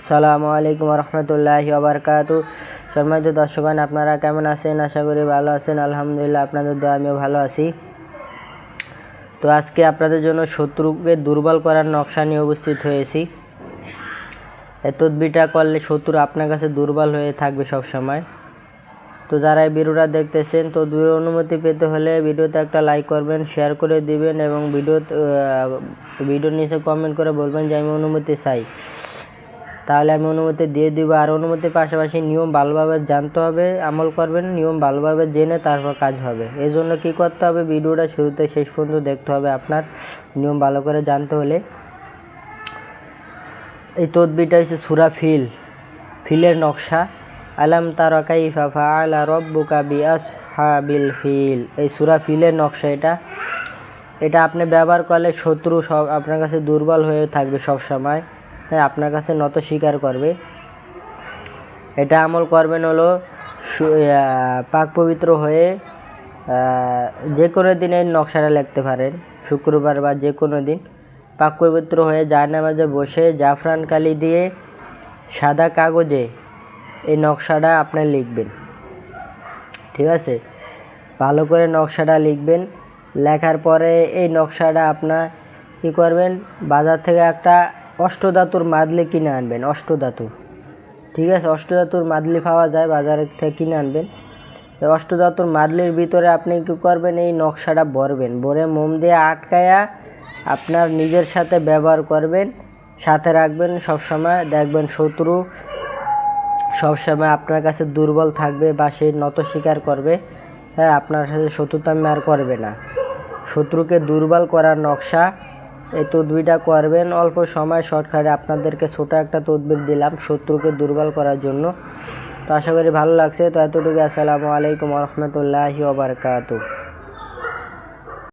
আসসালামু আলাইকুম রহমতুল্লাহি ওয়া বারাকাতুহু। সম্মানিত দর্শকগণ, আপনারা কেমন আছেন? আশা করি ভালো আছেন। আলহামদুলিল্লাহ, আপনাদের দোয়া আমিও ভালো আছি। তো আজকে আপনাদের জন্য শত্রুকে দুর্বল করার নকশা নিয়ে উপস্থিত হয়েছি। এই তদবিরটা করলে শত্রু আপনার কাছে দুর্বল হয়ে থাকবে সব সময়। তো যারা এই ভিডিওটা দেখতেছেন, তদবিরের অনুমতি পেতে হলে ভিডিওতে একটা লাইক করবেন, শেয়ার করে দিবেন এবং ভিডিওর নিচে কমেন্ট করে বলবেন যে আমি অনুমতি চাই, তাহলে আমি অনুমতি দিয়ে দিব। আর অনুমতির পাশাপাশি নিয়ম ভালোভাবে জানতে হবে, আমল করবেন, নিয়ম ভালোভাবে জেনে তারপর কাজ হবে। এই জন্য কী করতে হবে, ভিডিওটা শুরুতে শেষ পর্যন্ত দেখতে হবে আপনার নিয়ম ভালো করে জানতে হলে। এই তদবিরটা হচ্ছে সূরা ফিলের নকশা। আলাম তারা কাইফা ফাআলা রাব্বুকা বিআসহাবিল ফিল। এই সূরা ফিলের নকশা এটা আপনি ব্যবহার করলে শত্রু সব আপনার কাছে দুর্বল হয়ে থাকবে সব সময়, আপনার কাছে নত স্বীকার করবে। এটা আমল করবেন হলো পাক পবিত্র হয়ে যে কোনো দিন এই নকশাটা লিখতে পারেন, শুক্রবার বা যে কোনো দিন পাক পবিত্র হয়ে জায়নামাজে বসে জাফরান কালি দিয়ে সাদা কাগজে এই নকশাটা আপনি লিখবেন। ঠিক আছে, ভালো করে নকশাটা লিখবেন। লেখার পরে এই নকশাটা আপনার কী করবেন, বাজার থেকে একটা অষ্টধাতুর মাদলি কিনে আনবেন। ঠিক আছে, অষ্টধাতুর মাদলি পাওয়া যায়, বাজার থেকে কিনে আনবেন। এই অষ্টধাতুর মাদলির ভিতরে আপনি কী করবেন, এই নকশাটা ভরে মোম দিয়ে আটকায়া আপনার নিজের সাথে ব্যবহার করবেন, সাথে রাখবেন সবসময়। দেখবেন শত্রু সবসময় আপনার কাছে দুর্বল থাকবে বা সে নত স্বীকার করবে। আপনার সাথে শত্রুতামি আর করবে না। শত্রুকে দুর্বল করার নকশা, এই তদবিরটা করবেন অল্প সময় শর্টকাটে। আপনাদেরকে ছোটো একটা তদবির দিলাম শত্রুকে দুর্বল করার জন্য। তো আশা করি ভালো লাগছে। তো এতটুকু। আসসালামু আলাইকুম রহমতুল্লাহি ওয়া বারাকাতুহু।